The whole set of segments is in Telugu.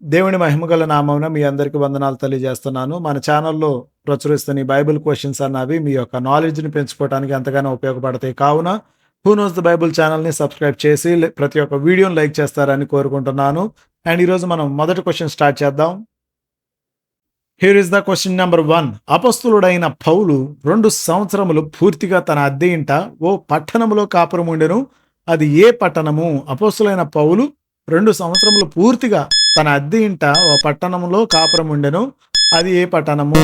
దేవుని మహిమగల నామమున మీ అందరికీ వందనాలు తెలియజేస్తున్నాను. మన ఛానల్‌లో ప్రచురిస్తున్న ఈ బైబిల్ క్వెషన్స్ అన్నవి మీ యొక్క నాలెడ్జ్‌ని పెంచుకోవడానికి ఎంతగానో ఉపయోగపడతాయి. కావున హూ నోస్ ద బైబిల్ ఛానల్‌ని సబ్స్క్రైబ్ చేసి ప్రతి ఒక్క వీడియోని లైక్ చేస్తారని కోరుకుంటున్నాను. అండ్ ఈరోజు మనం మొదటి క్వెషన్ స్టార్ట్ చేద్దాం. Here is the question number 1. అపొస్తలుడైన పౌలు 2 సంవత్సరములు పూర్తిగా తన అద్దె ఇంట ఓ పట్టణములో కాపురం ఉండెను. అది ఏ పట్టణము? అపొస్తలుడైన పౌలు 2 సంవత్సరములు పూర్తిగా తన అద్దె ఇంట ఓ పట్టణంలో కాపురం ఉండెను. అది ఏ పట్టణము?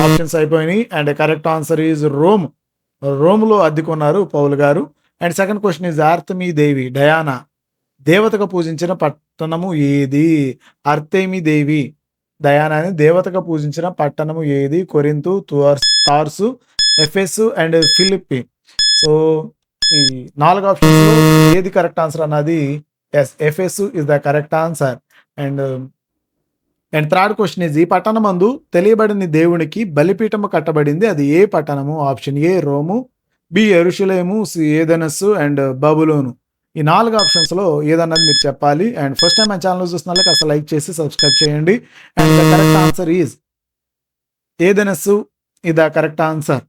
ఆప్షన్స్ అయిపోయినాయి. And correct answer is Rome. రోమ్లో అద్దెకున్నారు పౌలు గారు. And second question is Artemis దేవి డయానా దేవతగా పూజించిన పట్టణము ఏది? అర్తెమీ దేవి డయానాని దేవతగా పూజించిన పట్టణము ఏది? Corinth, Tarsus, Ephesus and Philippi. So ఈ 4 ఆప్షన్స్లో ఏది కరెక్ట్ ఆన్సర్ అన్నది Ephesus is the correct answer. And third question is ఈ పట్టణమందు తెలియబడిన దేవునికి బలిపీఠము కట్టబడింది. అది ఏ పట్టణము? Option A Rome, B Jerusalem, C Athens and Babylon. ఈ 4 ఆప్షన్స్లో ఏదన్నది మీరు చెప్పాలి. అండ్ ఫస్ట్ టైం మన ఛానల్ చూస్తున్న వాళ్ళకి అసలు లైక్ చేసి సబ్స్క్రైబ్ చేయండి. And the correct answer is Athens ఇది the correct answer.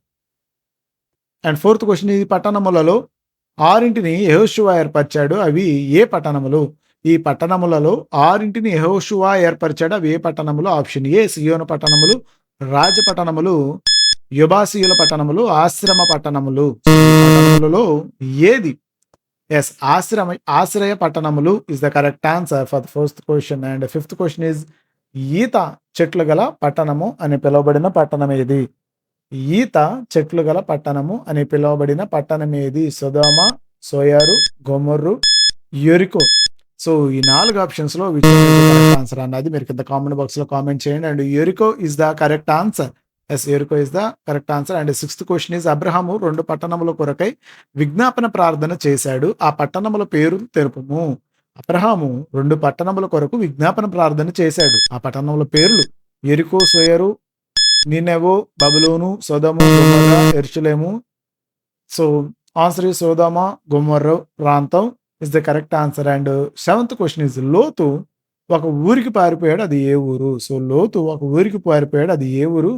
And fourth question ఈ పట్టణములలో 6 యెహోషువ ఏర్పరిచాడు. అవి ఏ పట్టణములు? ఈ పట్టణములలో 6 యెహోషువ ఏర్పరిచాడు. అవి ఏ పట్టణములు? ఆప్షన్ ఏ సియోను పట్టణములు, రాజపట్టణములు, యుబాసీయుల పట్టణములు, ఆశ్రమ పట్టణములు. పట్టణములలో ఏది? ఎస్ ఆశ్రయ పట్టణములు is the correct answer for the first question. And fifth question is ఈత చెట్లు గల పట్టణము అని పిలువబడిన పట్టణం ఏది? ఈత చెట్లు గల పట్టణము అని పిలువబడిన పట్టణం ఏది? సొదొమ, సోయరు, గొమొర్రు, యెరికో. సో ఈ 4 ఆప్షన్స్లో which is the correct answer అన్నది మీరు కింద కామెంట్ బాక్స్లో కామెంట్ చేయండి. అండ్ యెరికో is the correct answer. Yes యెరికో is the correct answer. And sixth question is Abraham 2 పట్టణముల కొరకై విజ్ఞాపన ప్రార్థన చేశాడు. ఆ పట్టణముల పేరు తెలుపుము. అబ్రహాము 2 పట్టణముల కొరకు విజ్ఞాపన ప్రార్థన చేశాడు. ఆ పట్టణముల పేర్లు యెరికో, సోయరు, నినెవె, బబులోను, సొదొమ, గొమొర్రా, యెరూషలేము. సో ఆన్సర్ ఈజ్ సొదొమ, గొమొర్రా ప్రాంతం is the correct answer. And seventh question is లోతు ఒక ఊరికి పారిపోయాడు. అది ఏ ఊరు? సో లోతు ఒక ఊరికి పారిపోయాడు. అది ఏ ఊరు?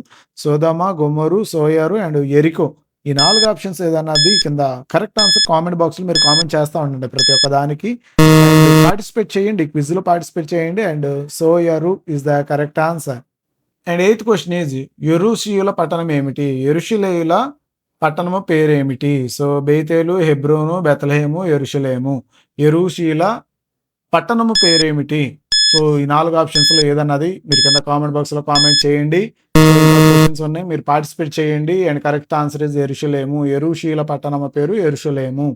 సొదొమ, గొమొర్రు, సోయరు అండ్ యెరికో. ఈ 4 ఆప్షన్స్ ఏదన్నది కింద కరెక్ట్ ఆన్సర్ కామెంట్ బాక్స్లో మీరు కామెంట్ చేస్తూ ఉండండి ప్రతి ఒక్క దానికి. పార్టిసిపేట్ చేయండి, క్విజ్లో పార్టిసిపేట్ చేయండి. అండ్ సోయరు is the correct answer. And eighth question is యెరూషీయుల పట్టణం ఏమిటి? యెరూషలేయుల పట్టణము పేరేమిటి? సో బేతేలు, హెబ్రోను, బెత్లెహేము, యెరూషలేము. యెరూషీయుల పట్టణము పేరేమిటి? సో ఈ 4 ఆప్షన్స్లో ఏదన్నది మీరు కింద కామెంట్ బాక్స్లో కామెంట్ చేయండి. క్వశ్చన్స్ ఉన్నాయి, మీరు పార్టిసిపేట్ చేయండి. అండ్ కరెక్ట్ ఆన్సర్ ఇస్ యెరూషలేము. యెరూషీయుల పట్టణము పేరు యెరూషలేము.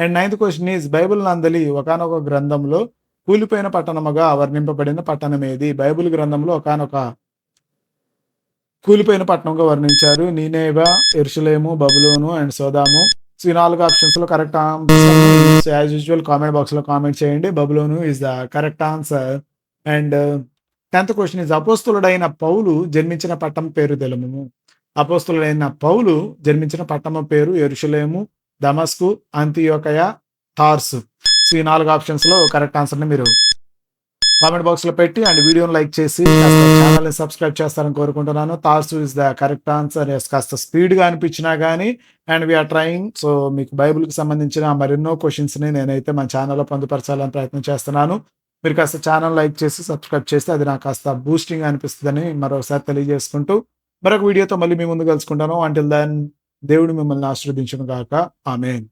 And ninth question is Bible నందలి ఒకానొక గ్రంథంలో కూలిపోయిన పట్టణముగా వర్ణింపబడిన పట్టణం ఏది? బైబిల్ గ్రంథంలో ఒకానొక కూలిపోయిన పట్టణంగా వర్ణించారు. నీనేవె, యెరూషలేము, బబులోను అండ్ సొదొమ. సో ఈ 4 ఆప్షన్స్లో correct answer as usual comment బాక్స్లో కామెంట్ చేయండి. బబులోను is the correct answer. And 10th question is అపోస్తలుడైన పౌలు జన్మించిన పట్టణం పేరు తెలుపుము. అపోస్తలుడైన పౌలు జన్మించిన పట్టణం పేరు యెరూషలేము, దమస్కు, అంతియోకయ, తార్సు. సో ఈ 4 ఆప్షన్స్లో కరెక్ట్ ఆన్సర్ని మీరు కామెంట్ బాక్స్లో పెట్టి అండ్ వీడియోని లైక్ చేసి ఛానల్ని సబ్స్క్రైబ్ చేస్తారని కోరుకుంటున్నాను. తార్సు ఇస్ ద కరెక్ట్ ఆన్సర్. కాస్త స్పీడ్గా అనిపించినా కానీ అండ్ వీఆర్ ట్రయింగ్. సో మీకు బైబిల్కి సంబంధించిన మరెన్నో క్వశ్చన్స్ని నేనైతే మన ఛానల్లో పొందుపరచాలని ప్రయత్నం చేస్తున్నాను. మీరు కాస్త ఛానల్ లైక్ చేసి సబ్స్క్రైబ్ చేస్తే అది నాకు కాస్త బూస్టింగ్ అనిపిస్తుందని మరొకసారి తెలియజేసుకుంటూ మరొక వీడియోతో మళ్ళీ మీ ముందు కలుసుకుంటాను. అంటిల్ దెన్ దేవుడు మిమ్మల్ని ఆశీర్వదించును గాక. ఆమేన్.